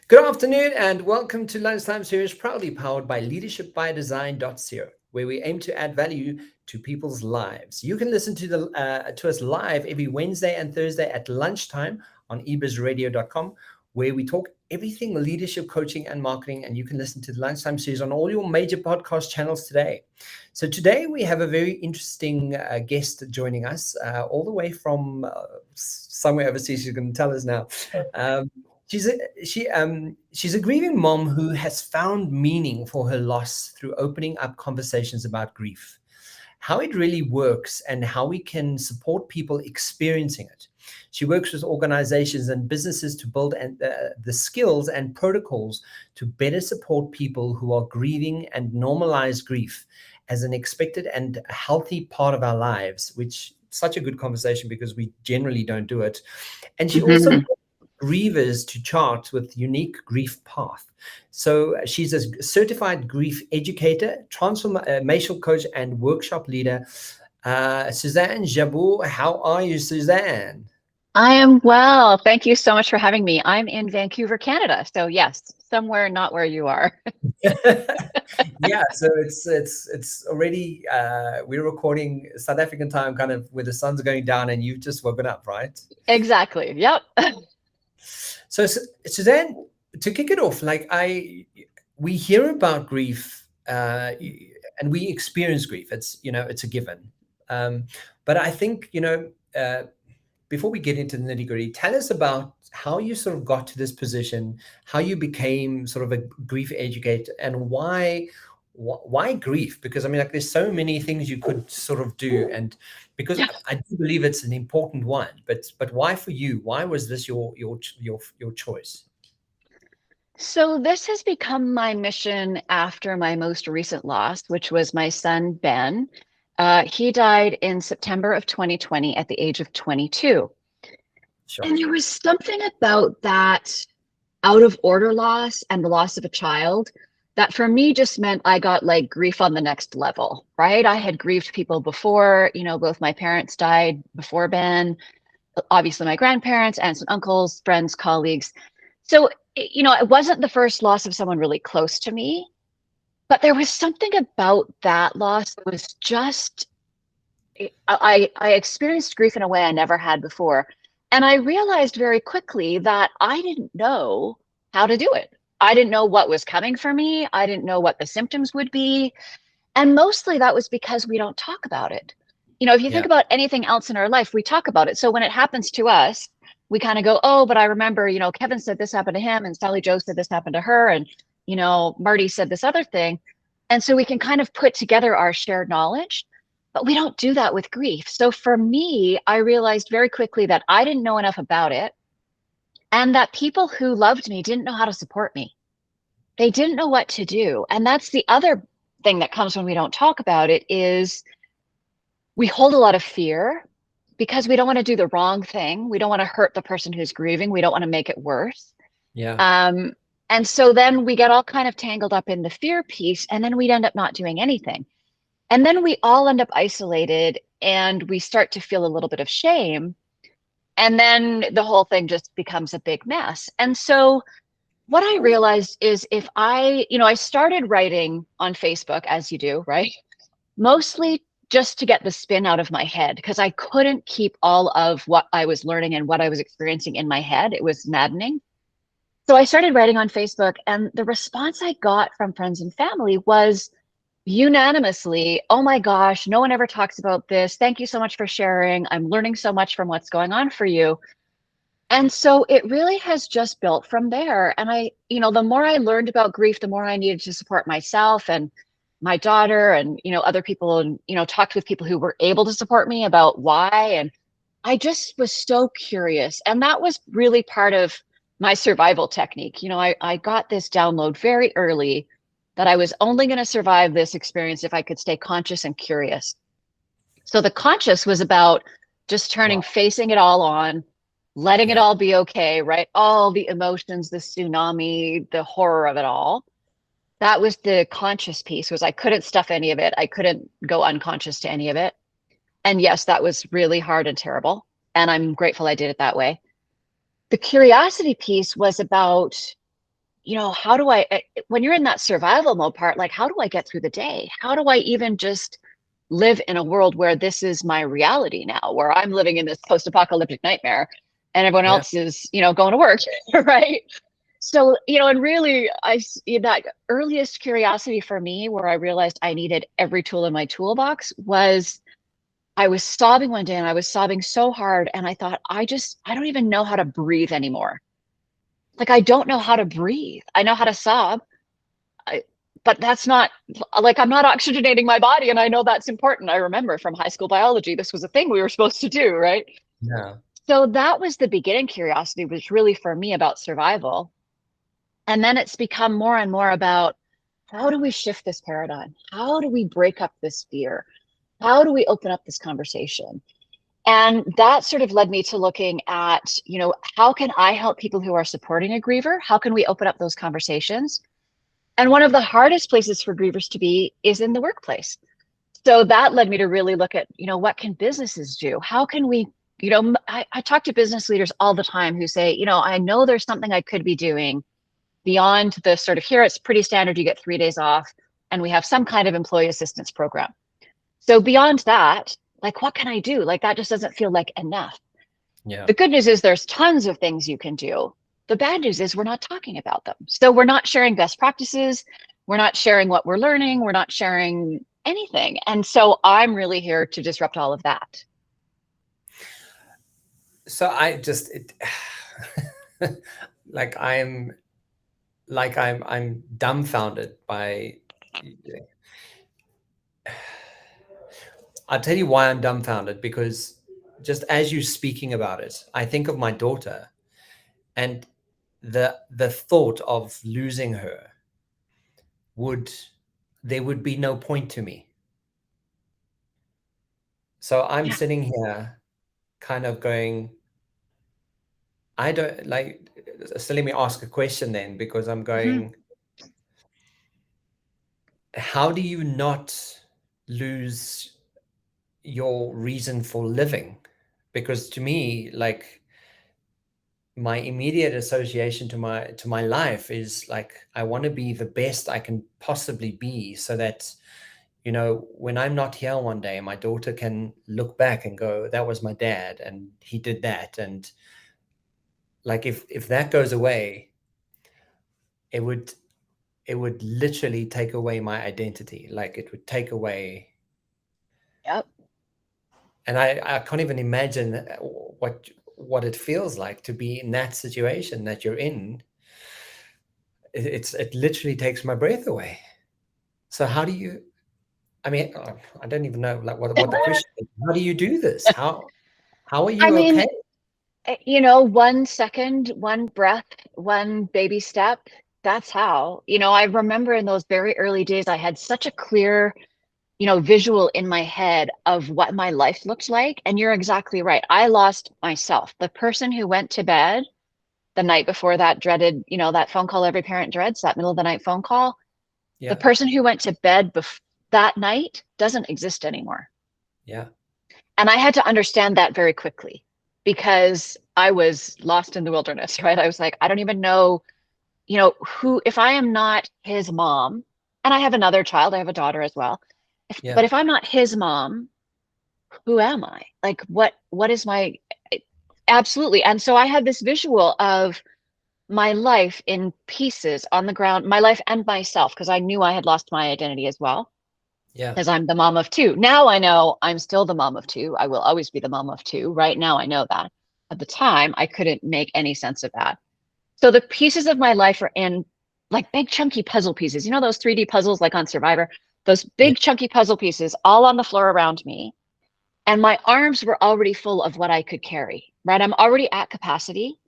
Good afternoon and welcome to Lunchtime series, proudly powered by leadershipbydesign.co, where we aim to add value to people's lives. You can listen to us live every Wednesday and Thursday at lunchtime on ebizradio.com, where we talk everything leadership, coaching, and marketing. And you can listen to the Lunchtime series on all your major podcast channels today. So today we have a very interesting guest joining us, all the way from somewhere overseas. She's going to tell us now. She's a grieving mom who has found meaning for her loss through opening up conversations about grief, how it really works, and how we can support people experiencing it. She works with organizations and businesses to build the skills and protocols to better support people who are grieving and normalize grief as an expected and healthy part of our lives, which is such a good conversation because we generally don't do it. And she also grievers to chart with unique grief path. So she's a certified grief educator, transformational coach, and workshop leader. Suzanne Jabour, how are you, Suzanne? I am well. Thank you so much for having me. I'm in Vancouver, Canada. So yes, somewhere not where you are. Yeah, so it's already we're recording South African time, kind of where the sun's going down, and you've just woken up, right? Exactly. Yep. So Suzanne, to kick it off, we hear about grief and we experience grief. It's a given. But I think, before we get into the nitty gritty, tell us about how you sort of got to this position, how you became sort of a grief educator, and why grief? Because there's so many things you could sort of do, and because I do believe it's an important one, but why for you? Why was this your choice? So this has become my mission after my most recent loss, which was my son, Ben. He died in September of 2020 at the age of 22. Sure. And there was something about that out of order loss and the loss of a child that for me just meant I got like grief on the next level, right? I had grieved people before, both my parents died before Ben, obviously my grandparents, aunts and uncles, friends, colleagues. So, it wasn't the first loss of someone really close to me, but there was something about that loss that was just, I experienced grief in a way I never had before. And I realized very quickly that I didn't know how to do it. I didn't know what was coming for me. I didn't know what the symptoms would be. And mostly that was because we don't talk about it. If you think about anything else in our life, we talk about it. So when it happens to us, we kind of go, oh, but I remember, Kevin said this happened to him, and Sally Jo said this happened to her, and, Marty said this other thing. And so we can kind of put together our shared knowledge, but we don't do that with grief. So for me, I realized very quickly that I didn't know enough about it, and that people who loved me didn't know how to support me. They didn't know what to do. And that's the other thing that comes when we don't talk about it, is we hold a lot of fear because we don't want to do the wrong thing. We don't want to hurt the person who's grieving. We don't want to make it worse. Yeah. And so then we get all kind of tangled up in the fear piece, and then we'd end up not doing anything. And then we all end up isolated, and we start to feel a little bit of shame. And then the whole thing just becomes a big mess. And so what I realized is I started writing on Facebook, as you do, right? Mostly just to get the spin out of my head, because I couldn't keep all of what I was learning and what I was experiencing in my head. It was maddening. So I started writing on Facebook, and the response I got from friends and family was unanimously, oh my gosh, no one ever talks about this. Thank you so much for sharing. I'm learning so much from what's going on for you. And so it really has just built from there. And the more I learned about grief, the more I needed to support myself and my daughter and, other people, and, talked with people who were able to support me about why. And I just was so curious. And that was really part of my survival technique. I got this download very early that I was only going to survive this experience if I could stay conscious and curious. So the conscious was about just facing it all on, letting it all be okay, right? All the emotions, the tsunami, the horror of it all. That was the conscious piece, was I couldn't stuff any of it. I couldn't go unconscious to any of it. And yes, that was really hard and terrible. And I'm grateful I did it that way. The curiosity piece was about how do I, when you're in that survival mode part, like, how do I get through the day? How do I even just live in a world where this is my reality now, where I'm living in this post-apocalyptic nightmare and everyone Yeah. else is, going to work, right? So, and really, that earliest curiosity for me, where I realized I needed every tool in my toolbox, was I was sobbing one day, and I was sobbing so hard. And I thought, I don't even know how to breathe anymore. Like, I don't know how to breathe. I know how to sob, but that's not, like, I'm not oxygenating my body. And I know that's important. I remember from high school biology, this was a thing we were supposed to do, right? Yeah. So that was the beginning curiosity, was really for me about survival. And then it's become more and more about, how do we shift this paradigm? How do we break up this fear? How do we open up this conversation? And that sort of led me to looking at, how can I help people who are supporting a griever? How can we open up those conversations? And one of the hardest places for grievers to be is in the workplace. So that led me to really look at, what can businesses do? How can we, I talk to business leaders all the time who say, I know there's something I could be doing beyond the sort of, here it's pretty standard, you get 3 days off, and we have some kind of employee assistance program. So beyond that, like, what can I do? Like, that just doesn't feel like enough. Yeah. The good news is there's tons of things you can do. The bad news is we're not talking about them. So we're not sharing best practices. We're not sharing what we're learning. We're not sharing anything. And so I'm really here to disrupt all of that. So I just, like, I'm dumbfounded by, I'll tell you why I'm dumbfounded, because just as you speaking about it, I think of my daughter, and the thought of losing her there would be no point to me. So I'm sitting here kind of going, I don't like, so let me ask a question then, because I'm going, how do you not lose your reason for living? Because to me, like, my immediate association to my life is like, I want to be the best I can possibly be, so that, when I'm not here one day, my daughter can look back and go, that was my dad and he did that. And like, if that goes away, it would literally take away my identity. Like, it would take away. Yep. And I can't even imagine what it feels like to be in that situation that you're in. It literally takes my breath away. So how do you, I mean, I don't even know, like, what the question is. How do you do this? How are I you mean, okay? 1 second, one breath, one baby step. That's how. I remember in those very early days, I had such a clear, visual in my head of what my life looked like. And you're exactly right. I lost myself. The person who went to bed the night before that dreaded, that phone call every parent dreads, that middle of the night phone call. The Yeah. person who went to bed that night doesn't exist anymore. Yeah. And I had to understand that very quickly, because I was lost in the wilderness, right? I was like, I don't even know, if I am not his mom, and I have another child, I have a daughter as well. Yeah. But if I'm not his mom, who am I? Like, what is my, absolutely. And so I had this visual of my life in pieces on the ground, my life and myself, because I knew I had lost my identity as well, Yeah. because I'm the mom of two. Now I know I'm still the mom of two. I will always be the mom of two. Right now I know that. At the time, I couldn't make any sense of that. So the pieces of my life are in, like, big chunky puzzle pieces. You know those 3D puzzles like on Survivor? Those Yeah. big chunky puzzle pieces all on the floor around me. And my arms were already full of what I could carry, right? I'm already at capacity.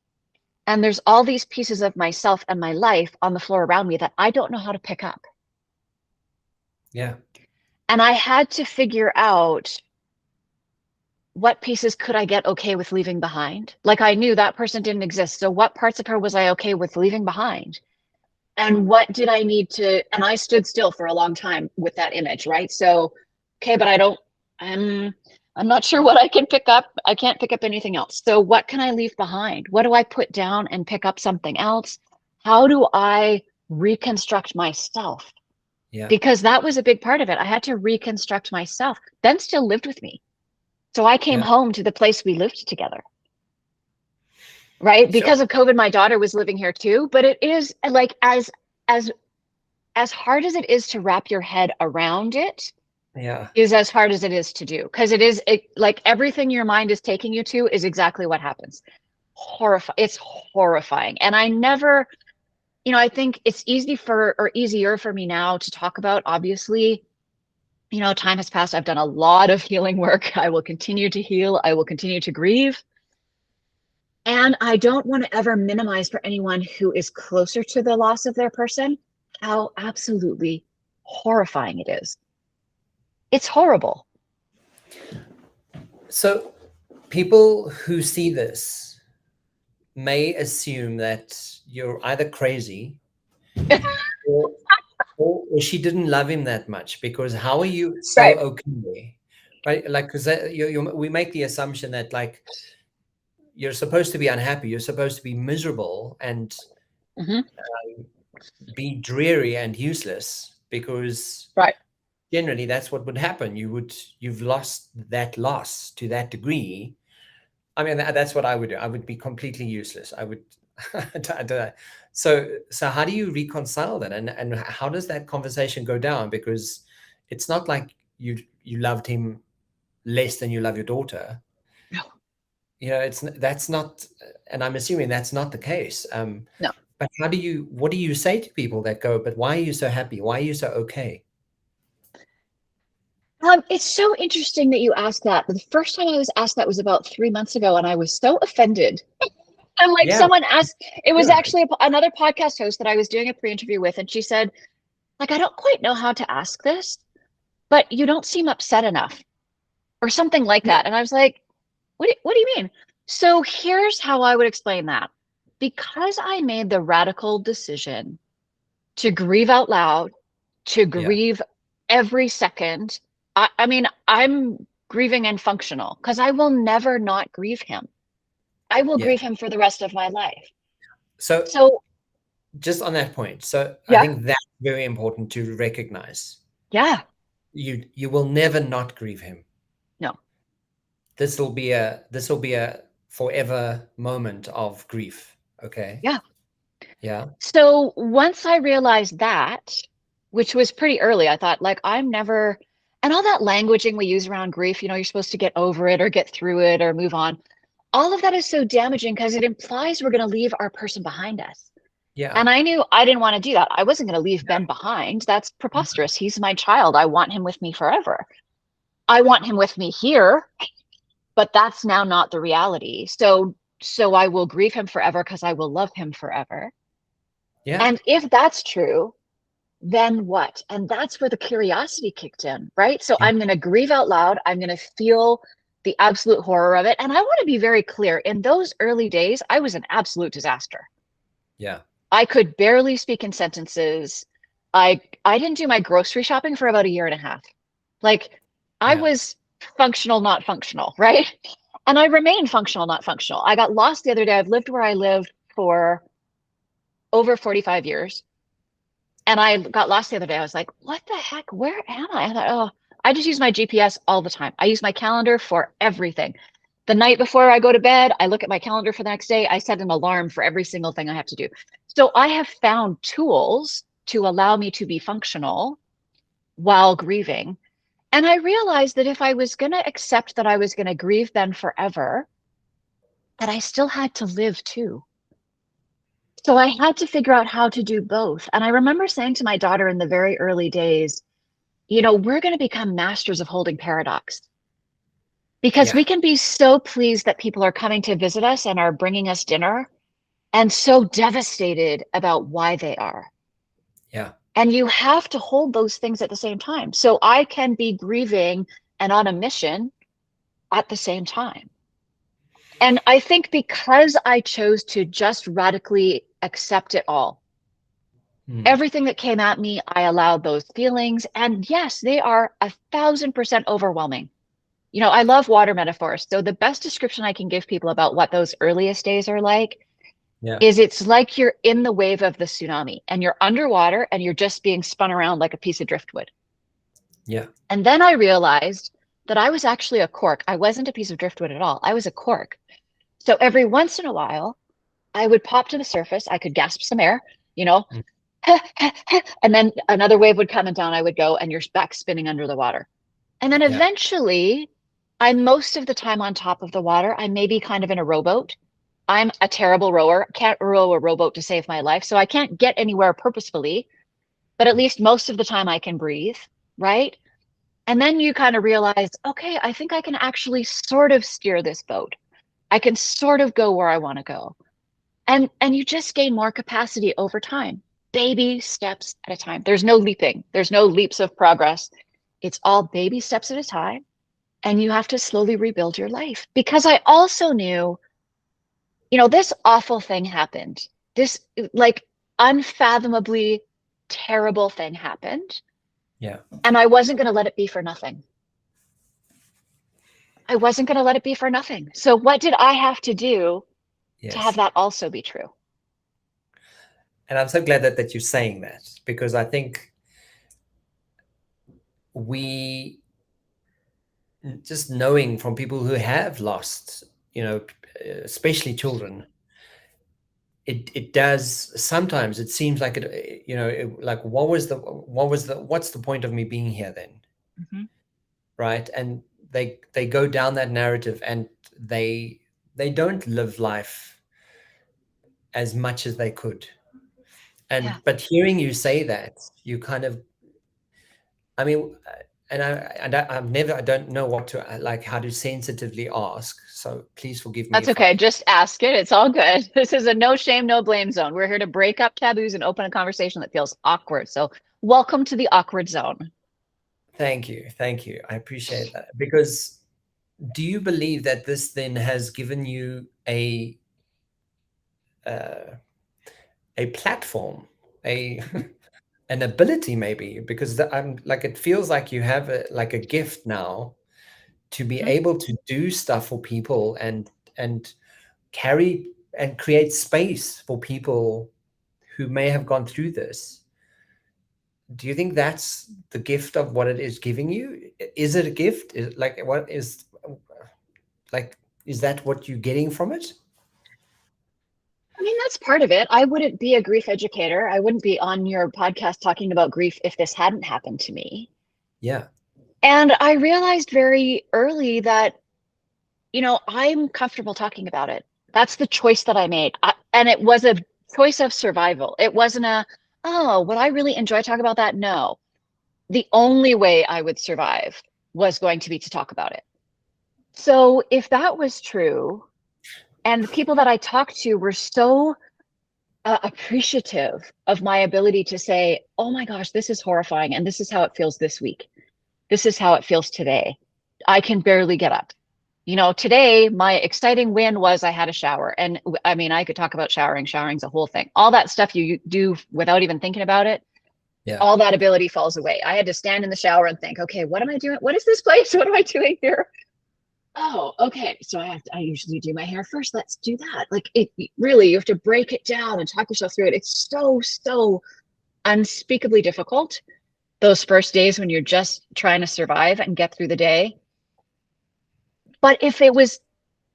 And there's all these pieces of myself and my life on the floor around me that I don't know how to pick up. Yeah. And I had to figure out, what pieces could I get okay with leaving behind? Like, I knew that person didn't exist. So what parts of her was I okay with leaving behind? And what did I need to, and I stood still for a long time with that image, right? So, okay, but I'm not sure what I can pick up. I can't pick up anything else. So what can I leave behind? What do I put down and pick up something else? how do I reconstruct myself? Yeah. Because that was a big part of it. I had to reconstruct myself. Ben still lived with me. So I came Yeah. home to the place we lived together. Right? Sure. Because of COVID, my daughter was living here too. But it is like as hard as it is to wrap your head around it, Yeah. is as hard as it is to do. Because like everything your mind is taking you to is exactly what happens. It's horrifying. And I never, I think it's easier for me now to talk about. Obviously, time has passed. I've done a lot of healing work. I will continue to heal. I will continue to grieve. And I don't want to ever minimize for anyone who is closer to the loss of their person how absolutely horrifying it is. It's horrible. So people who see this may assume that you're either crazy or, or she didn't love him that much, because how are you so Right. okay? Right? Like, because we make the assumption that, like, you're supposed to be unhappy, you're supposed to be miserable and be dreary and useless, because Right. generally that's what would happen. You've lost that loss to that degree. I mean, that's what I would do. I would be completely useless. I would. So how do you reconcile that, and how does that conversation go down? Because it's not like you loved him less than you love your daughter. No. That's not, and I'm assuming that's not the case. No. But what do you say to people that go, but why are you so happy? Why are you so okay? It's so interesting that you asked that. The first time I was asked that was about 3 months ago, and I was so offended. And like, Yeah. someone asked, it was Sure. actually another podcast host that I was doing a pre-interview with, and she said, like, I don't quite know how to ask this, but you don't seem upset enough, or something like that. And I was like, what do you mean? So here's how I would explain that. Because I made the radical decision to grieve out loud, to grieve every second. I mean, I'm grieving and functional because I will never not grieve him. I will grieve him for the rest of my life. So just on that point, I yeah, think that's very important to recognize. yeah, You will never not grieve him. no, This will be a forever moment of grief. Okay. yeah. Yeah. So once I realized that, which was pretty early, I thought, like, I'm never, and all that languaging we use around grief, you're supposed to get over it or get through it or move on. All of that is so damaging because it implies we're going to leave our person behind us. Yeah. And I knew I didn't want to do that. I wasn't going to leave Ben behind. That's preposterous. He's my child. I want him with me forever. I want him with me here, but that's now not the reality. So I will grieve him forever because I will love him forever. Yeah. And if that's true, then what? And that's where the curiosity kicked in, right? So I'm going to grieve out loud. I'm going to feel the absolute horror of it. And I want to be very clear. In those early days, I was an absolute disaster. Yeah. I could barely speak in sentences. I didn't do my grocery shopping for about 1.5 years. Like, I was functional, not functional, right? And I remain functional, not functional. I got lost the other day. I've lived where I lived for over 45 years. And I got lost the other day. I was like, what the heck? Where am I? I thought, oh, I just use my GPS all the time. I use my calendar for everything. The night before I go to bed, I look at my calendar for the next day. I set an alarm for every single thing I have to do. So I have found tools to allow me to be functional while grieving. And I realized that if I was going to accept that I was going to grieve Ben forever, that I still had to live too. So I had to figure out how to do both. And I remember saying to my daughter in the very early days, we're going to become masters of holding paradox, because we can be so pleased that people are coming to visit us and are bringing us dinner, and so devastated about why they are. Yeah. And you have to hold those things at the same time. So I can be grieving and on a mission at the same time. And I think because I chose to just radically accept it all, everything that came at me, I allowed those feelings. And yes, they are 1,000% overwhelming. I love water metaphors. So the best description I can give people about what those earliest days are like Yeah. is it's like you're in the wave of the tsunami and you're underwater and you're just being spun around like a piece of driftwood. Yeah. And then I realized that I was actually a cork. I wasn't a piece of driftwood at all. I was a cork. So every once in a while, I would pop to the surface. I could gasp some air, you know, Mm. and then another wave would come and down I would go, and you're back spinning under the water. And then Yeah. eventually, I'm most of the time on top of the water. I may be kind of in a rowboat. I'm a terrible rower. Can't row a rowboat to save my life. So I can't get anywhere purposefully, but at least most of the time I can breathe, right? And then you kind of realize, okay, I think I can actually sort of steer this boat. I can sort of go where I want to go. And you just gain more capacity over time. Baby steps at a time. There's no leaping. There's no leaps of progress. It's all baby steps at a time. And you have to slowly rebuild your life. Because I also knew, this awful thing happened. This like unfathomably terrible thing happened. Yeah. And I wasn't going to let it be for nothing. I wasn't going to let it be for nothing. So what did I have to do to have Yes. that also be true? And I'm so glad that you're saying that, because I think we, just knowing from people who have lost, especially children, it does sometimes, it seems like like what's the point of me being here then? Mhm. Right? And they go down that narrative, and they don't live life as much as they could. Yeah, But hearing you say that, you kind of, I mean, I don't know what to, like, how to sensitively ask. So please forgive me that's if okay. I. Just ask it. It's all good. This is a no shame, no blame zone. We're here to break up taboos and open a conversation that feels awkward. So, welcome to the awkward zone. Thank you, thank you. I appreciate that. Because do you believe that this then has given you uh, a platform, a an ability, maybe? Because I'm like, it feels like you have like a gift now to be Mhm. able to do stuff for people, and carry and create space for people who may have gone through this. Do you think that's the gift of what it is giving you? Is it a gift? Is, like, what is, like, is that what you're getting from it? I mean, that's part of it. I wouldn't be a grief educator. I wouldn't be on your podcast talking about grief if this hadn't happened to me. Yeah. And I realized very early that, I'm comfortable talking about it. That's the choice that I made. And it was a choice of survival. It wasn't oh, would I really enjoy talking about that? No. The only way I would survive was going to be to talk about it. So if that was true, and the people that I talked to were so appreciative of my ability to say, oh my gosh, this is horrifying. And this is how it feels this week. This is how it feels today. I can barely get up. Today, my exciting win was I had a shower. And I mean, I could talk about showering. Showering's a whole thing. All that stuff you do without even thinking about it, Yeah. all that ability falls away. I had to stand in the shower and think, okay, what am I doing? What is this place? What am I doing here? Oh, okay. So I usually do my hair first. Let's do that. Like really, you have to break it down and talk yourself through it. It's so unspeakably difficult. Those first days when you're just trying to survive and get through the day. But if it was,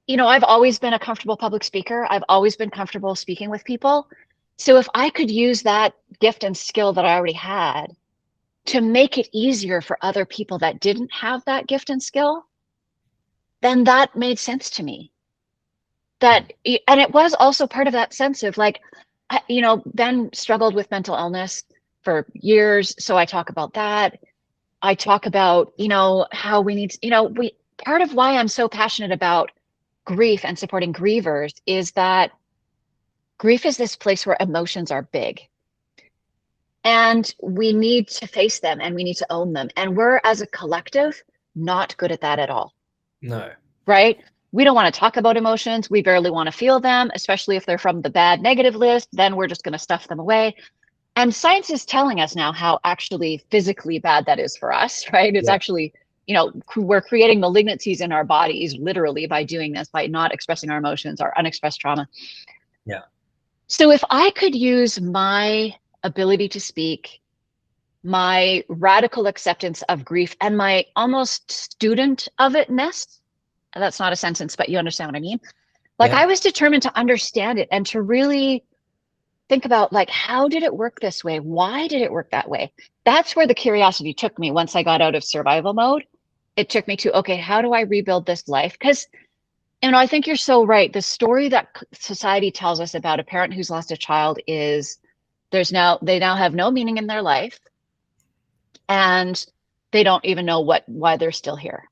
I've always been a comfortable public speaker. I've always been comfortable speaking with people. So if I could use that gift and skill that I already had to make it easier for other people that didn't have that gift and skill, then that made sense to me. And it was also part of that sense of like, Ben struggled with mental illness for years. So I talk about that. I talk about, how we need, part of why I'm so passionate about grief and supporting grievers is that grief is this place where emotions are big and we need to face them and we need to own them. And we're, as a collective, not good at that at all. No. Right? We don't want to talk about emotions. We barely want to feel them, especially if they're from the bad negative list. Then we're just going to stuff them away. And science is telling us now how actually physically bad that is for us, right? It's Yeah. actually, we're creating malignancies in our bodies literally by doing this, by not expressing our emotions, our unexpressed trauma. Yeah. So if I could use my ability to speak, my radical acceptance of grief, and my almost student of itness, that's not a sentence, but you understand what I mean. Like Yeah. I was determined to understand it and to really think about like, how did it work this way? Why did it work that way? That's where the curiosity took me once I got out of survival mode. It took me to, okay, how do I rebuild this life? Because, I think you're so right. The story that society tells us about a parent who's lost a child is they now have no meaning in their life and they don't even know why they're still here.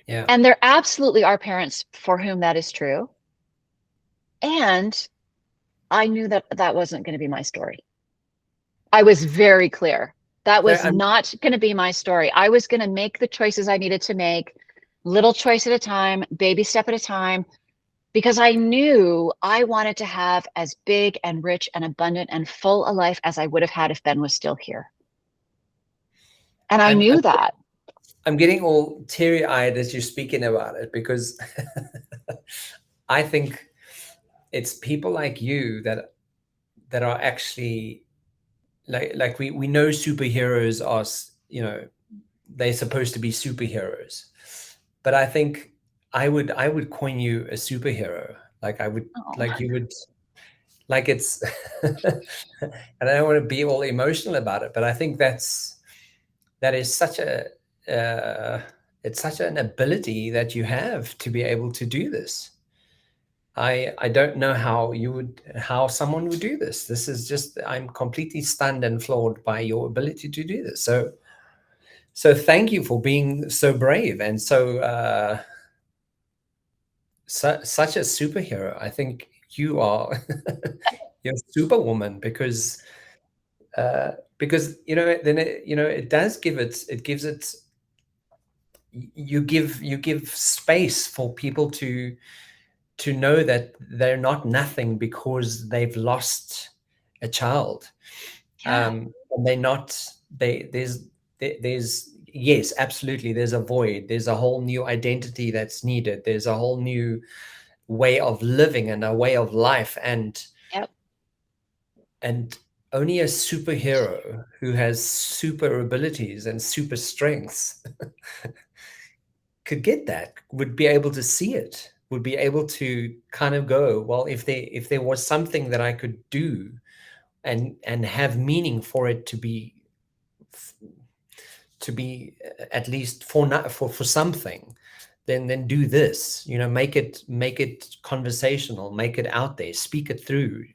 Yeah. And there absolutely are parents for whom that is true. And I knew that that wasn't going to be my story. I was very clear. That So was not going to be my story. I was going to make the choices I needed to make, little choice at a time, baby step at a time, because I knew I wanted to have as big and rich and abundant and full a life as I would have had if Ben was still here. And I I'm knew that. I'm getting all teary-eyed as you're speaking about it, because I think it's people like you that are actually like we know superheroes are, they're supposed to be superheroes, but I think I would coin you a superhero. Like I would, Oh, like you would, like it's and I don't want to be all emotional about it, but I think that is such a it's such an ability that you have to be able to do this. I don't know how someone would do this. This is just, I'm completely stunned and floored by your ability to do this. So thank you for being so brave and such a superhero. I think you are you're superwoman, because then it does give it gives it you give space for people to know that they're not nothing because they've lost a child. yeah. And they're not, there's yes, absolutely, there's a void, there's a whole new identity that's needed, there's a whole new way of living and a way of life, Yep. and only a superhero who has super abilities and super strengths could get that, would be able to see it, would be able to kind of go, well, if there was something that I could do and have meaning for it to be at least for something, then do this, make it conversational, make it out there, speak it through,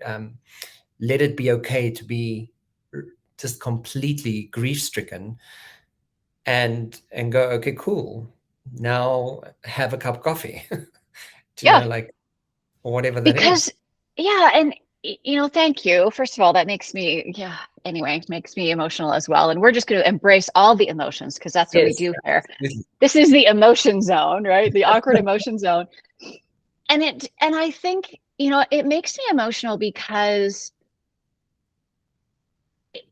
let it be okay to be just completely grief stricken, and go, okay, cool, now have a cup of coffee. Yeah. Like, or whatever that is. Because, yeah. And, thank you. First of all, that makes me, yeah, anyway, makes me emotional as well. And we're just going to embrace all the emotions because that's what we Yes, do here. absolutely. This is the emotion zone, right? The awkward emotion zone. And I think, it makes me emotional because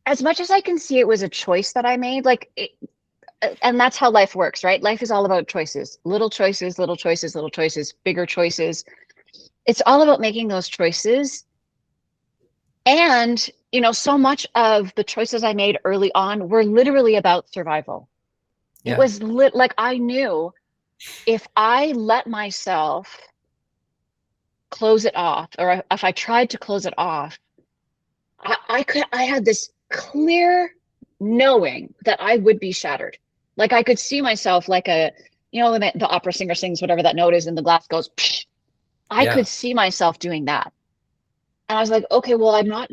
as much as I can see it was a choice that I made, and that's how life works, right? Life is all about choices, little choices, little choices, little choices, bigger choices. It's all about making those choices. And, so much of the choices I made early on were literally about survival. It Yeah. was like I knew if I let myself close it off, or if I tried to close it off, I had this clear knowing that I would be shattered. Like I could see myself like when the opera singer sings whatever that note is and the glass goes, psh, I Yeah. could see myself doing that. And I was like, okay, well, I'm not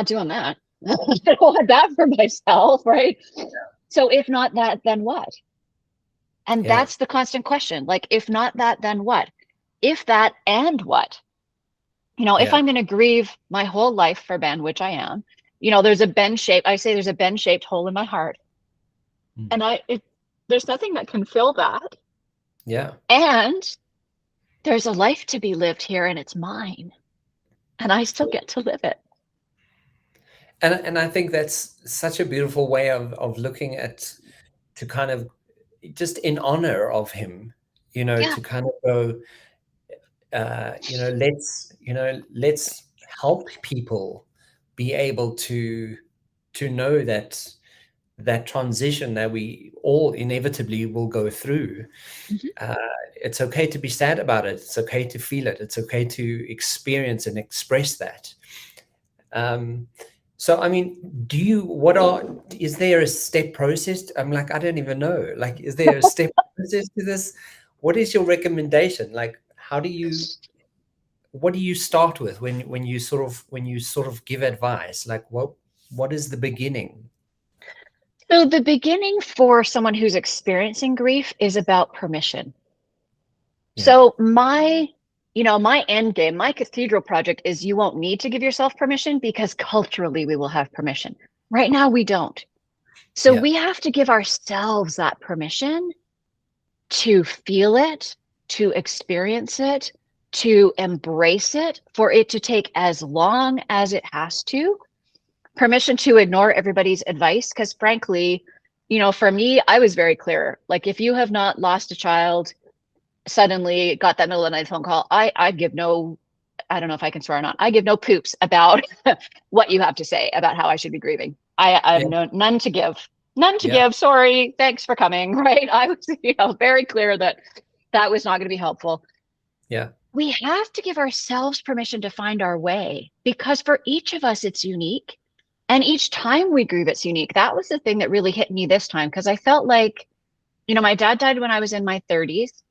doing that. I don't want that for myself, right? So if not that, then what? And Yeah. that's the constant question. Like, if not that, then what? If that and what? If Yeah. I'm going to grieve my whole life for Ben, which I am, I say there's a Ben shaped hole in my heart. Mm. And there's nothing that can fill that. Yeah. And there's a life to be lived here and it's mine. And I still get to live it. And I think that's such a beautiful way of looking at, to kind of just in honor of him, Yeah. to kind of go, let's help people be able to know that transition that we all inevitably will go through. Mhm. It's okay to be sad about it. It's okay to feel it. It's okay to experience and express that. So, I mean, is there a step process? I'm like, I don't even know. Like, is there a step process to this? What is your recommendation? Like, what do you start with when you sort of give advice? Like, what is the beginning? So the beginning for someone who's experiencing grief is about permission. Yeah. So my end game, my cathedral project is you won't need to give yourself permission because culturally we will have permission. Right now we don't. So Yeah. we have to give ourselves that permission to feel it, to experience it, to embrace it, for it to take as long as it has to. Permission to ignore everybody's advice, because frankly, for me, I was very clear. Like, if you have not lost a child, suddenly got that middle of the night phone call, I give no, I don't know if I can swear or not, I give no poops about what you have to say about how I should be grieving. I have Yeah. none to give. None to Yeah. give. Sorry. Thanks for coming. Right. I was, very clear that that was not going to be helpful. Yeah. We have to give ourselves permission to find our way, because for each of us, it's unique. And each time we grieve, it's unique. That was the thing that really hit me this time, because I felt like, my dad died when I was in my 30s,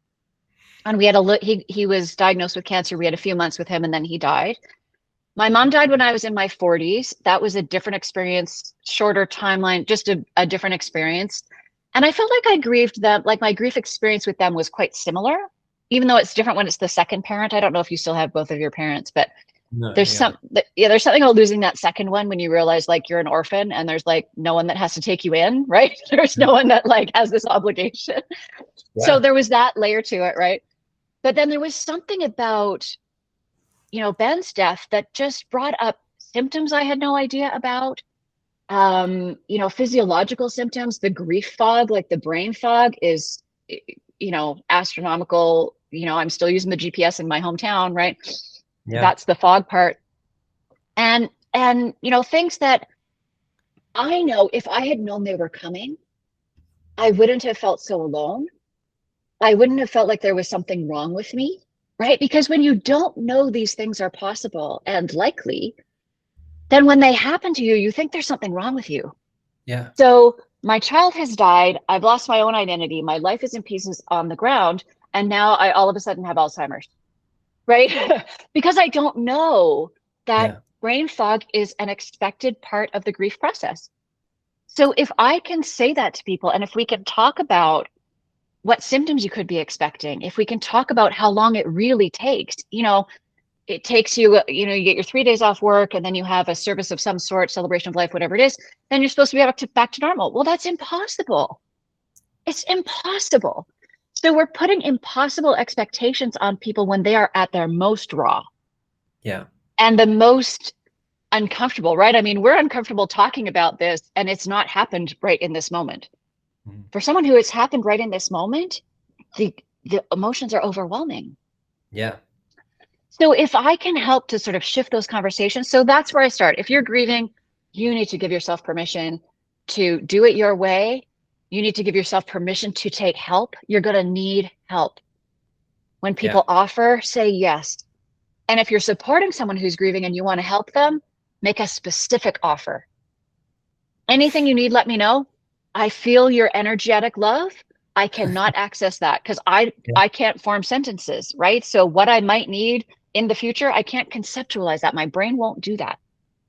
and we had he was diagnosed with cancer. We had a few months with him, and then he died. My mom died when I was in my 40s. That was a different experience, shorter timeline, just a different experience. And I felt like I grieved them, like my grief experience with them was quite similar, even though it's different when it's the second parent. I don't know if you still have both of your parents, but No. there's Yeah. there's something about losing that second one when you realize like you're an orphan and there's like no one that has to take you in, right? There's no one that like has this obligation. So Yeah. there was that layer to it, right? But then there was something about, Ben's death that just brought up symptoms I had no idea about. Physiological symptoms, the grief fog, like the brain fog is, astronomical. I'm still using the GPS in my hometown, right? Yeah. That's the fog part. And things that I know if I had known they were coming, I wouldn't have felt so alone. I wouldn't have felt like there was something wrong with me, right? Because when you don't know these things are possible and likely, then when they happen to you, you think there's something wrong with you. Yeah. So my child has died. I've lost my own identity. My life is in pieces on the ground. And now I all of a sudden have Alzheimer's, right? Because I don't know that Yeah. brain fog is an expected part of the grief process. So if I can say that to people, and if we can talk about what symptoms you could be expecting, if we can talk about how long it really takes, it takes you, you get your 3 days off work and then you have a service of some sort, celebration of life, whatever it is, then you're supposed to be back to normal. Well, that's impossible. It's impossible. So we're putting impossible expectations on people when they are at their most raw. Yeah. And the most uncomfortable, right? I mean, we're uncomfortable talking about this and it's not happened right in this moment. Mm. For someone who it's happened right in this moment, the emotions are overwhelming. Yeah. So if I can help to sort of shift those conversations, so that's where I start. If you're grieving, you need to give yourself permission to do it your way. You need to give yourself permission to take help. You're going to need help. When people offer, say yes. And if you're supporting someone who's grieving and you want to help them, make a specific offer. Anything you need, let me know. I feel your energetic love. I cannot access that because Yeah. I can't form sentences, right? So what I might need in the future, I can't conceptualize that. My brain won't do that.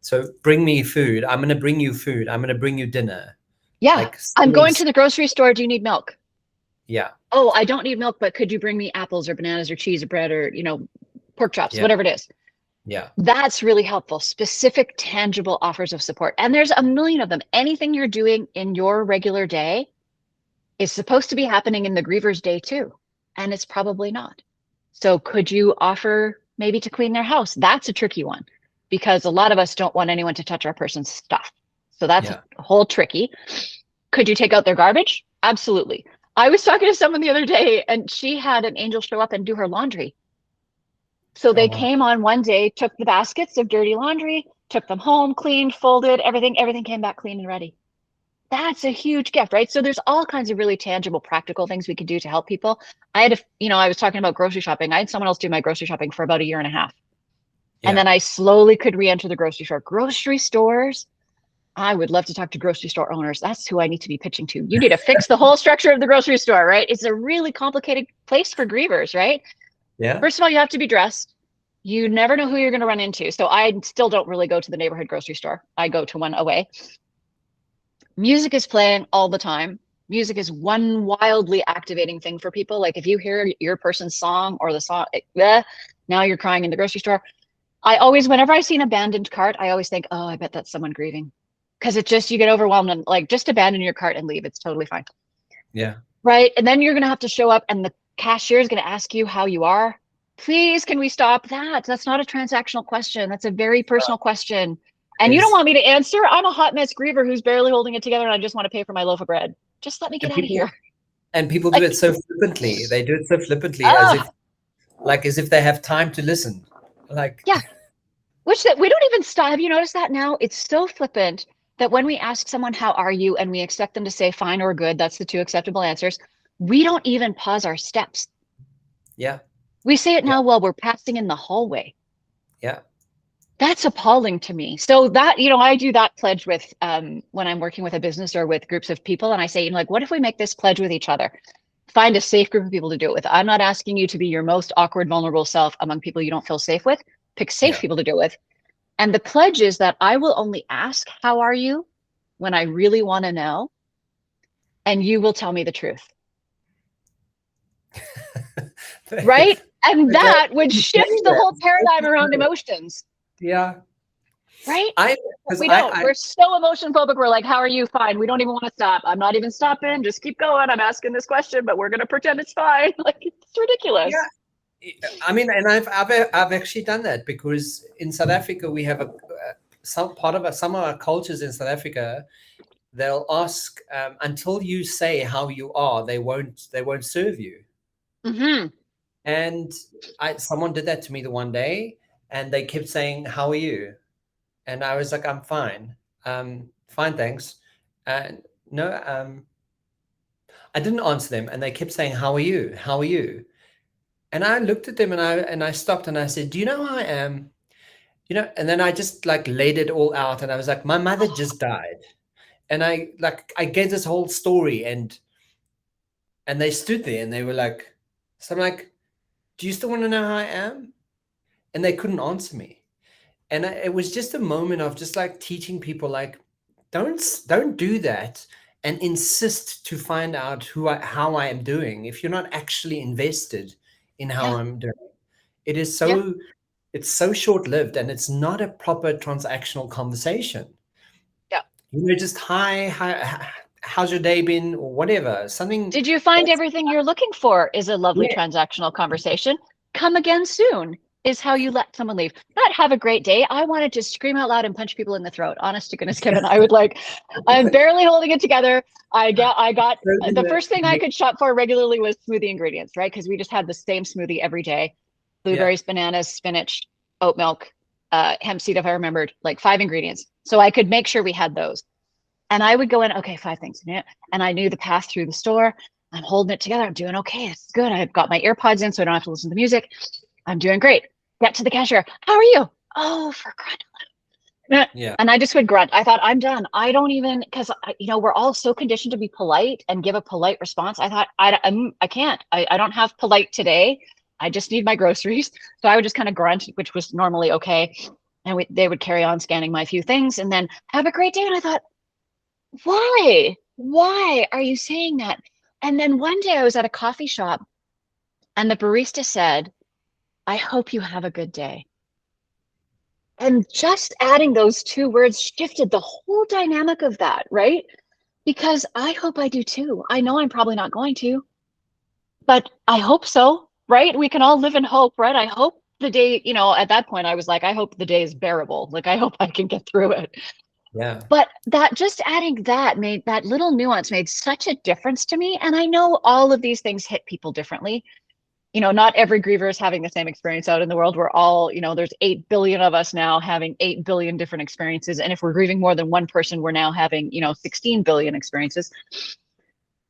So bring me food. I'm going to bring you food. I'm going to bring you dinner. Yeah. Like I'm going to things. the grocery store. Do you need milk? Yeah. Oh, I don't need milk, but could you bring me apples or bananas or cheese or bread or, pork chops, Yeah. whatever it is? Yeah. That's really helpful. Specific, tangible offers of support. And there's a million of them. Anything you're doing in your regular day is supposed to be happening in the griever's day too. And it's probably not. So could you offer maybe to clean their house? That's a tricky one because a lot of us don't want anyone to touch our person's stuff. So that's a whole tricky. Could you take out their garbage? Absolutely. I was talking to someone the other day and she had an angel show up and do her laundry. So Oh, they wow. came on one day, took the baskets of dirty laundry, took them home, cleaned, folded, everything came back clean and ready. That's a huge gift, right? So there's all kinds of really tangible, practical things we could do to help people. I had, I was talking about grocery shopping. I had someone else do my grocery shopping for about a year and a half. And Yeah. then I slowly could re-enter the grocery store. Grocery stores, I would love to talk to grocery store owners. That's who I need to be pitching to. You need to fix the whole structure of the grocery store, right? It's a really complicated place for grievers, right? Yeah. First of all, you have to be dressed. You never know who you're going to run into. So I still don't really go to the neighborhood grocery store. I go to one away. Music is playing all the time. Music is one wildly activating thing for people. Like if you hear your person's song or the song, now you're crying in the grocery store. I always, whenever I see an abandoned cart, I always think, oh, I bet that's someone grieving. Because it's just, you get overwhelmed and like just abandon your cart and leave. It's totally fine. Yeah. Right. And then you're going to have to show up and the cashier is going to ask you how you are. Please, can we stop that? That's not a transactional question. That's a very personal question. And you don't want me to answer. I'm a hot mess griever who's barely holding it together and I just want to pay for my loaf of bread. Just let me get out of here. And people do Like, it so flippantly. They do it so flippantly as if they have time to listen. Like, yeah. Which that we don't even stop. Have you noticed that now? It's so flippant that when we ask someone, how are you? And we expect them to say fine or good, that's the two acceptable answers. We don't even pause our steps. yeah. We say it now while we're passing in the hallway. Yeah. That's appalling to me. So that, I do that pledge with when I'm working with a business or with groups of people. And I say, like, what if we make this pledge with each other? Find a safe group of people to do it with. I'm not asking you to be your most awkward, vulnerable self among people you don't feel safe with. Pick safe people to do it with. And the pledge is that I will only ask, how are you, when I really want to know, and you will tell me the truth. Right? And that would shift the whole paradigm around emotions. Yeah. Right? Because we're so emotion phobic. We're like, how are you? Fine. We don't even want to stop. I'm not even stopping. Just keep going. I'm asking this question, but we're going to pretend it's fine. Like, it's ridiculous. Yeah. I mean, and I've actually done that because in South Africa we have some of our cultures in South Africa. They'll ask until you say how you are, they won't serve you. Mm-hmm. And someone did that to me the one day, and they kept saying, "How are you?" And I was like, "I'm fine, fine, thanks." And no, I didn't answer them, and they kept saying, "How are you? How are you?" And I looked at them and I stopped and I said, "Do you know how I am?" And then I just like laid it all out and I was like, "My mother just died." And I gave this whole story and they stood there and they were like, so I'm like, "Do you still want to know how I am?" And they couldn't answer me. And it was just a moment of just like teaching people like, don't do that and insist to find out how I am doing if you're not actually invested in how I'm doing. It is so it's so short-lived and it's not a proper transactional conversation. Yeah. Just hi, how's your day been or whatever. Something. Did you find everything you're looking for is a lovely transactional conversation. Come again soon is how you let someone leave. Not have a great day. I wanted to scream out loud and punch people in the throat. Honest to goodness, Kevin, I would I'm barely holding it together. I got the first thing I could shop for regularly was smoothie ingredients, right? Because we just had the same smoothie every day. Blueberries, bananas, spinach, oat milk, hemp seed, if I remembered, like 5 ingredients. So I could make sure we had those. And I would go in, okay, 5 things. And I knew the path through the store. I'm holding it together. I'm doing okay. It's good. I've got my AirPods in so I don't have to listen to music. I'm doing great. Get to the cashier. How are you? Oh, for crying. Yeah. And I just would grunt. I thought, I'm done. I don't even, because, we're all so conditioned to be polite and give a polite response. I thought, I can't. I don't have polite today. I just need my groceries. So I would just kind of grunt, which was normally okay. And they would carry on scanning my few things and then have a great day. And I thought, why are you saying that? And then one day I was at a coffee shop and the barista said, I hope you have a good day. And just adding those 2 words shifted the whole dynamic of that, right? Because I hope I do too. I know I'm probably not going to, but I hope so, right? We can all live in hope, right? I hope the day, at that point I was like, I hope the day is bearable. Like, I hope I can get through it. Yeah. But that just adding that little nuance made such a difference to me. And I know all of these things hit people differently. not every griever is having the same experience out in the world. We're all, there's 8 billion of us now having 8 billion different experiences. And if we're grieving more than one person, we're now having, 16 billion experiences.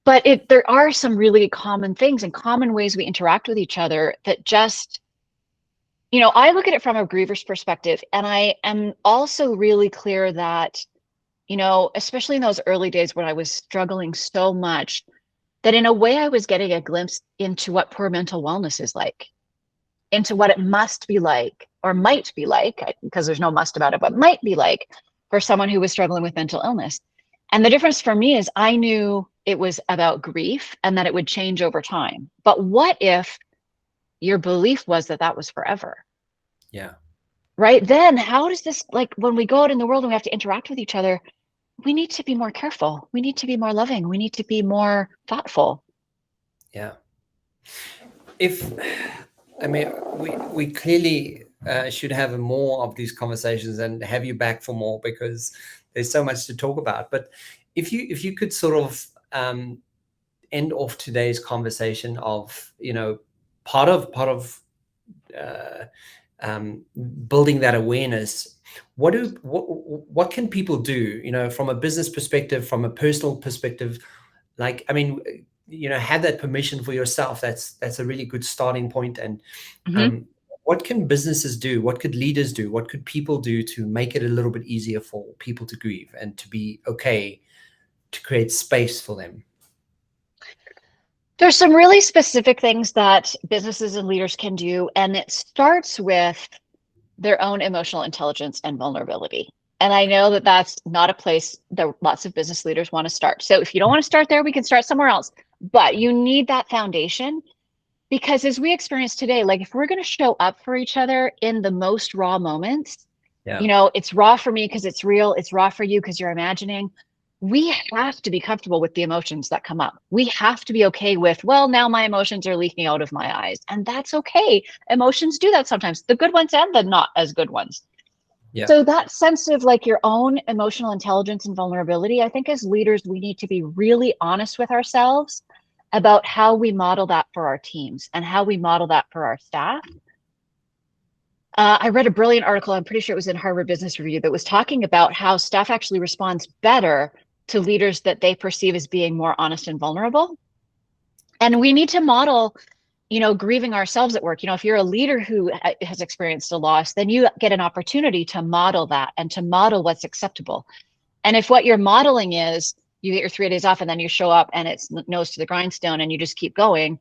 But there are some really common things and common ways we interact with each other that just, I look at it from a griever's perspective. And I am also really clear that, especially in those early days when I was struggling so much, that in a way I was getting a glimpse into what poor mental wellness is like, into what it must be like, or might be like, because there's no must about it, but might be like for someone who was struggling with mental illness. And the difference for me is I knew it was about grief and that it would change over time. But what if your belief was that that was forever? Yeah. Right? Then how does this, like when we go out in the world and we have to interact with each other, we need to be more careful. We need to be more loving. We need to be more thoughtful. Yeah. We clearly should have more of these conversations and have you back for more, because there's so much to talk about. But if you could sort of end off today's conversation of, part of building that awareness, what can people do, from a business perspective, from a personal perspective? Like, have that permission for yourself. That's a really good starting point. And what can businesses do? What could leaders do? What could people do to make it a little bit easier for people to grieve and to be okay, to create space for them? There's some really specific things that businesses and leaders can do, and it starts with their own emotional intelligence and vulnerability. And I know that that's not a place that lots of business leaders want to start. So if you don't want to start there, we can start somewhere else. But you need that foundation, because as we experience today, like if we're going to show up for each other in the most raw moments, it's raw for me because it's real. It's raw for you because you're imagining. We have to be comfortable with the emotions that come up. We have to be okay with, well, now my emotions are leaking out of my eyes. And that's okay. Emotions do that sometimes, the good ones and the not as good ones. Yeah. So that sense of like your own emotional intelligence and vulnerability, I think as leaders, we need to be really honest with ourselves about how we model that for our teams and how we model that for our staff. I read a brilliant article, I'm pretty sure it was in Harvard Business Review, that was talking about how staff actually responds better to leaders that they perceive as being more honest and vulnerable. And we need to model, grieving ourselves at work. If you're a leader who has experienced a loss, then you get an opportunity to model that and to model what's acceptable. And if what you're modeling is you get your 3 days off and then you show up and it's nose to the grindstone and you just keep going,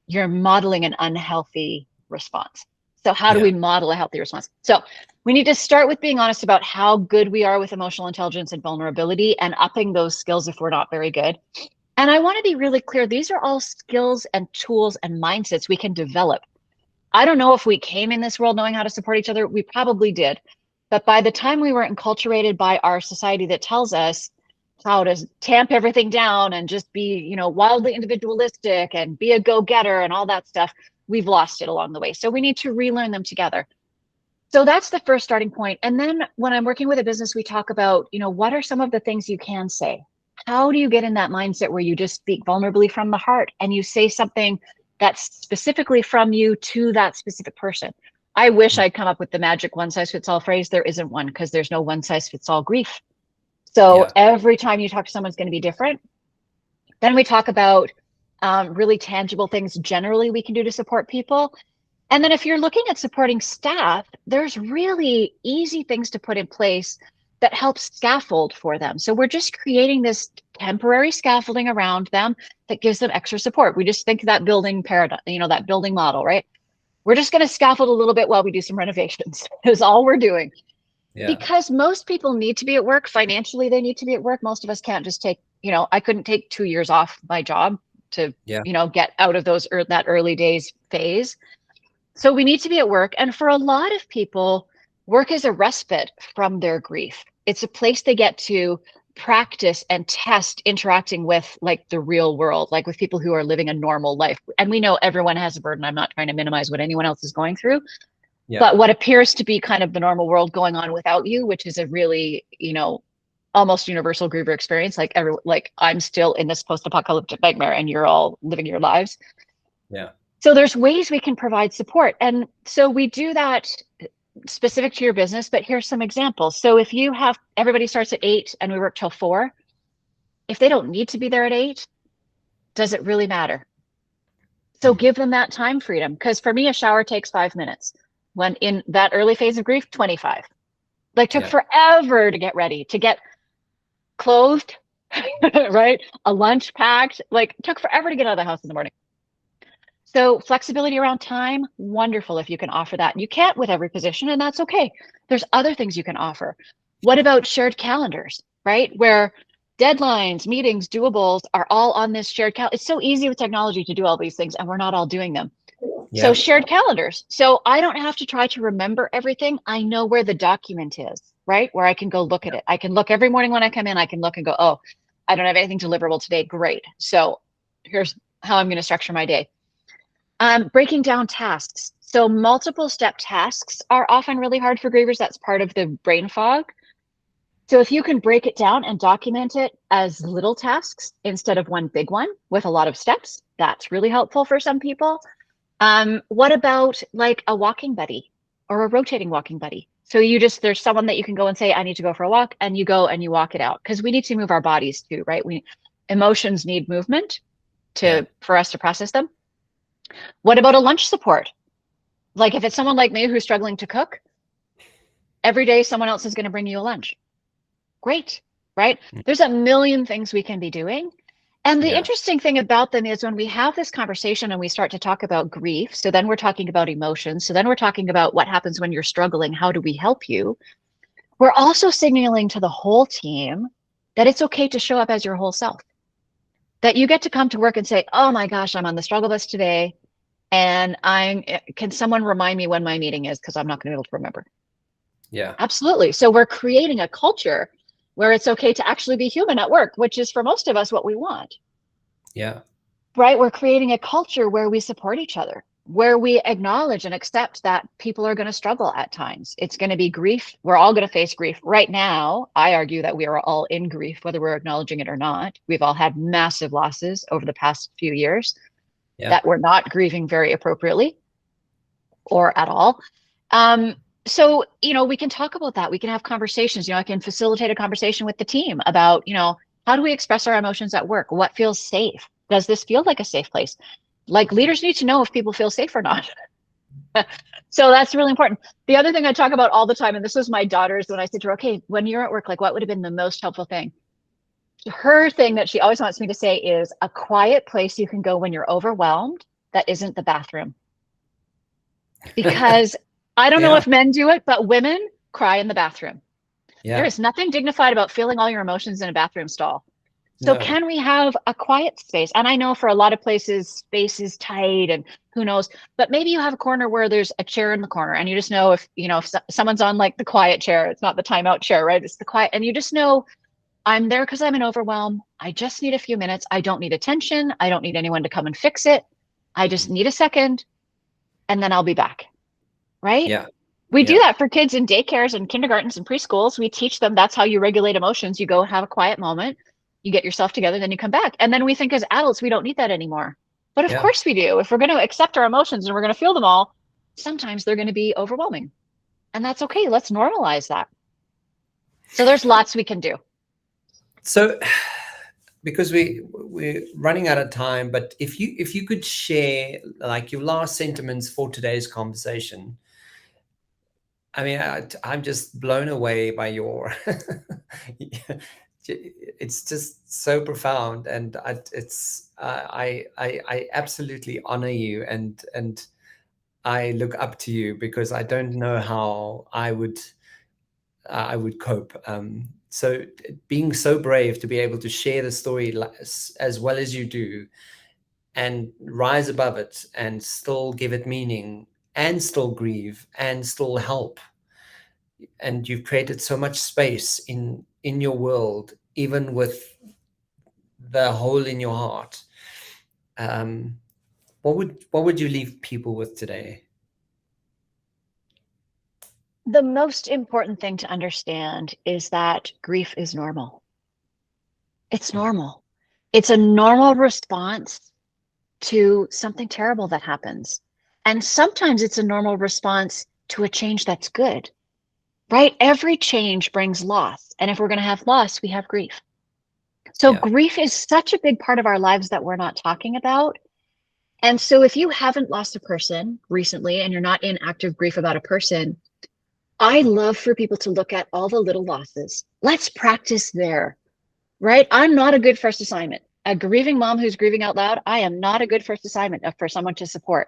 you're modeling an unhealthy response. So how do we model a healthy response? So we need to start with being honest about how good we are with emotional intelligence and vulnerability and upping those skills if we're not very good. And I want to be really clear, these are all skills and tools and mindsets we can develop. I don't know if we came in this world knowing how to support each other. We probably did. But by the time we were enculturated by our society that tells us how to tamp everything down and just be, wildly individualistic and be a go-getter and all that stuff, we've lost it along the way. So we need to relearn them together. So that's the first starting point. And then when I'm working with a business, we talk about, what are some of the things you can say? How do you get in that mindset where you just speak vulnerably from the heart and you say something that's specifically from you to that specific person? I wish I'd come up with the magic one size fits all phrase. There isn't one, because there's no one size fits all grief. So every time you talk to someone, it's going to be different. Then we talk about really tangible things generally we can do to support people. And then if you're looking at supporting staff, there's really easy things to put in place that help scaffold for them. So we're just creating this temporary scaffolding around them that gives them extra support. We just think that building paradigm, that building model, right? We're just going to scaffold a little bit while we do some renovations is all we're doing. Yeah. Because most people need to be at work. Financially, they need to be at work. Most of us can't just take, I couldn't take 2 years off my job to, get out of that early days phase. So we need to be at work. And for a lot of people, work is a respite from their grief. It's a place they get to practice and test interacting with like the real world, like with people who are living a normal life. And we know everyone has a burden. I'm not trying to minimize what anyone else is going through. Yeah. But what appears to be kind of the normal world going on without you, which is a really, almost universal griever experience. Like I'm still in this post-apocalyptic nightmare and you're all living your lives. Yeah. So there's ways we can provide support. And so we do that specific to your business, but here's some examples. So if you have, everybody starts at 8 and we work till 4, if they don't need to be there at 8, does it really matter? So give them that time freedom. Because for me, a shower takes 5 minutes. When in that early phase of grief, 25. Like took forever to get ready, to get clothed, right? A lunch packed, like took forever to get out of the house in the morning. So flexibility around time, wonderful if you can offer that. You can't with every position, and that's okay. There's other things you can offer. What about shared calendars, right? Where deadlines, meetings, doables are all on this shared calendar. It's so easy with technology to do all these things, and we're not all doing them. So shared calendars. So I don't have to try to remember everything. I know where the document is, right? Where I can go look at it. I can look every morning when I come in, I can look and go, oh, I don't have anything deliverable today. Great. So here's how I'm going to structure my day. Breaking down tasks. So multiple step tasks are often really hard for grievers. That's part of the brain fog. So if you can break it down and document it as little tasks instead of one big one with a lot of steps, that's really helpful for some people. What about like a walking buddy or a rotating walking buddy? So there's someone that you can go and say, I need to go for a walk, and you go and you walk it out, because we need to move our bodies too, right? Emotions need movement for us to process them. What about a lunch support? Like if it's someone like me who's struggling to cook, every day someone else is going to bring you a lunch. Great, right? There's a million things we can be doing. And the interesting thing about them is when we have this conversation and we start to talk about grief, so then we're talking about emotions, so then we're talking about what happens when you're struggling, how do we help you? We're also signaling to the whole team that it's okay to show up as your whole self. That you get to come to work and say, oh my gosh, I'm on the struggle bus today, and can someone remind me when my meeting is, because I'm not going to be able to remember. Yeah, absolutely. So we're creating a culture where it's okay to actually be human at work, which is for most of us what we want. Yeah. Right? We're creating a culture where we support each other, where we acknowledge and accept that people are going to struggle at times. It's going to be grief. We're all going to face grief. Right now, I argue that we are all in grief, whether we're acknowledging it or not. We've all had massive losses over the past few years that we're not grieving very appropriately or at all. So, we can talk about that. We can have conversations. I can facilitate a conversation with the team about, how do we express our emotions at work? What feels safe? Does this feel like a safe place? Like, leaders need to know if people feel safe or not. So that's really important. The other thing I talk about all the time, and this was my daughter's, when I said to her, okay, when you're at work, like, what would have been the most helpful thing? Her thing that she always wants me to say is a quiet place you can go when you're overwhelmed that isn't the bathroom. Because I don't know if men do it, but women cry in the bathroom. There is nothing dignified about feeling all your emotions in a bathroom stall. So can we have a quiet space? And I know for a lot of places, space is tight and who knows, but maybe you have a corner where there's a chair in the corner and you just know if someone's on like the quiet chair, it's not the timeout chair, right? It's the quiet. And you just know I'm there because I'm in overwhelm. I just need a few minutes. I don't need attention. I don't need anyone to come and fix it. I just need a second and then I'll be back. Right? Yeah. We do that for kids in daycares and kindergartens and preschools. We teach them that's how you regulate emotions. You go have a quiet moment, you get yourself together, then you come back. And then we think as adults, we don't need that anymore. But of course we do. If we're going to accept our emotions and we're going to feel them all, sometimes they're going to be overwhelming. And that's okay. Let's normalize that. So there's lots we can do. So because we're running out of time, but if you could share like your last sentiments for today's conversation. I mean, I'm just blown away by your it's just so profound, and I absolutely honor you, and I look up to you because I don't know how I would cope. So being so brave to be able to share the story as well as you do, and rise above it, and still give it meaning, and still grieve, and still help. And you've created so much space in your world, even with the hole in your heart. What would you leave people with today? The most important thing to understand is that grief is normal. It's normal. It's a normal response to something terrible that happens. And sometimes it's a normal response to a change that's good, right? Every change brings loss. And if we're going to have loss, we have grief. So grief is such a big part of our lives that we're not talking about. And so if you haven't lost a person recently and you're not in active grief about a person, I love for people to look at all the little losses. Let's practice there, right? I'm not a good first assignment. A grieving mom who's grieving out loud, I am not a good first assignment for someone to support.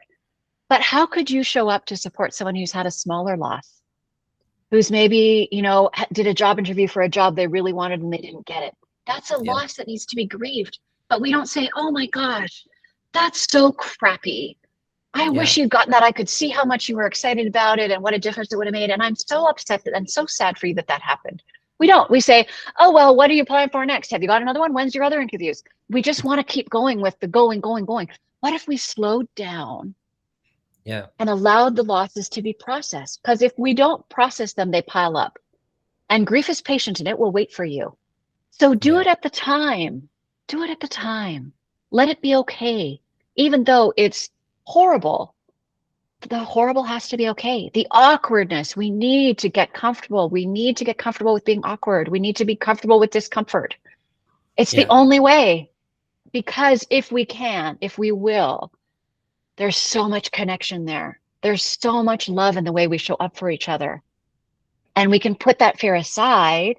But how could you show up to support someone who's had a smaller loss, who's maybe, did a job interview for a job they really wanted and they didn't get it? That's a loss that needs to be grieved. But we don't say, oh my gosh, that's so crappy. I wish you'd gotten that. I could see how much you were excited about it and what a difference it would have made. And I'm so upset and so sad for you that happened. We don't. We say, oh, well, what are you applying for next? Have you got another one? When's your other interviews? We just want to keep going with the going. What if we slowed down and allowed the losses to be processed? Because if we don't process them, they pile up. And grief is patient and it will wait for you. So do it at the time. Do it at the time. Let it be okay. Even though it's horrible, the horrible has to be okay. The awkwardness, we need to get comfortable. We need to get comfortable with being awkward. We need to be comfortable with discomfort. It's the only way, because if we can, if we will, there's so much connection there. There's so much love in the way we show up for each other. And we can put that fear aside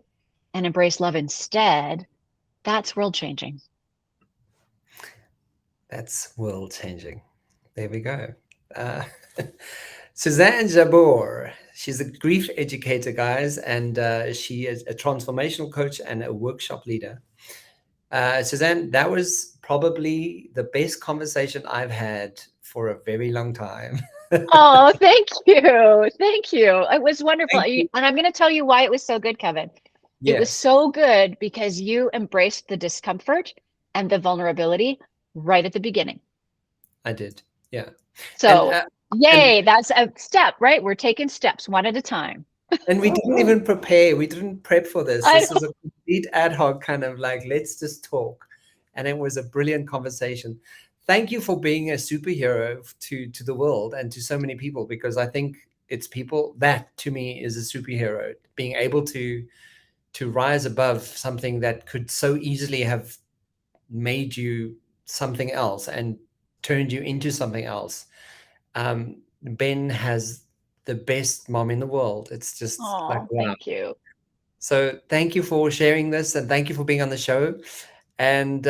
and embrace love instead. That's world changing. That's world changing. There we go. Suzanne Jabour. She's a grief educator, guys, and she is a transformational coach and a workshop leader. Suzanne, that was probably the best conversation I've had for a very long time. Oh, thank you. Thank you. It was wonderful. And I'm going to tell you why it was so good, Kevin. Yes. It was so good because you embraced the discomfort and the vulnerability right at the beginning. I did. Yeah. So, yay, that's a step, right? We're taking steps one at a time. And we didn't even prepare. We didn't prep for this. This is a complete ad hoc kind of like, let's just talk. And it was a brilliant conversation. Thank you for being a superhero to the world and to so many people, because I think it's people that to me is a superhero, being able to rise above something that could so easily have made you something else and turned you into something else. Ben has the best mom in the world. It's just like, wow. Thank you. So thank you for sharing this, and thank you for being on the show. And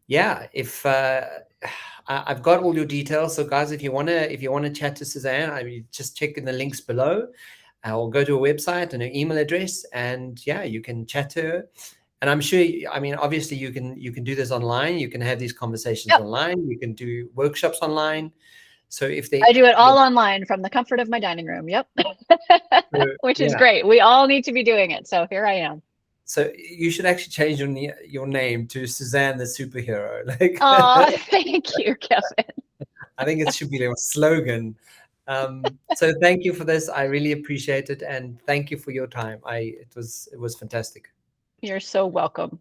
if I've got all your details, so guys, if you want to chat to Suzanne, I mean, just check in the links below, or go to a website and her email address, and you can chat to her. And I'm sure, I mean, obviously you can do this online. You can have these conversations online. You can do workshops online. So I do it all online from the comfort of my dining room. Yep. Which is great. We all need to be doing it. So here I am. So you should actually change your name to Suzanne the Superhero. Oh, thank you, Kevin. I think it should be a slogan. So thank you for this. I really appreciate it, and thank you for your time. It was fantastic. You're so welcome.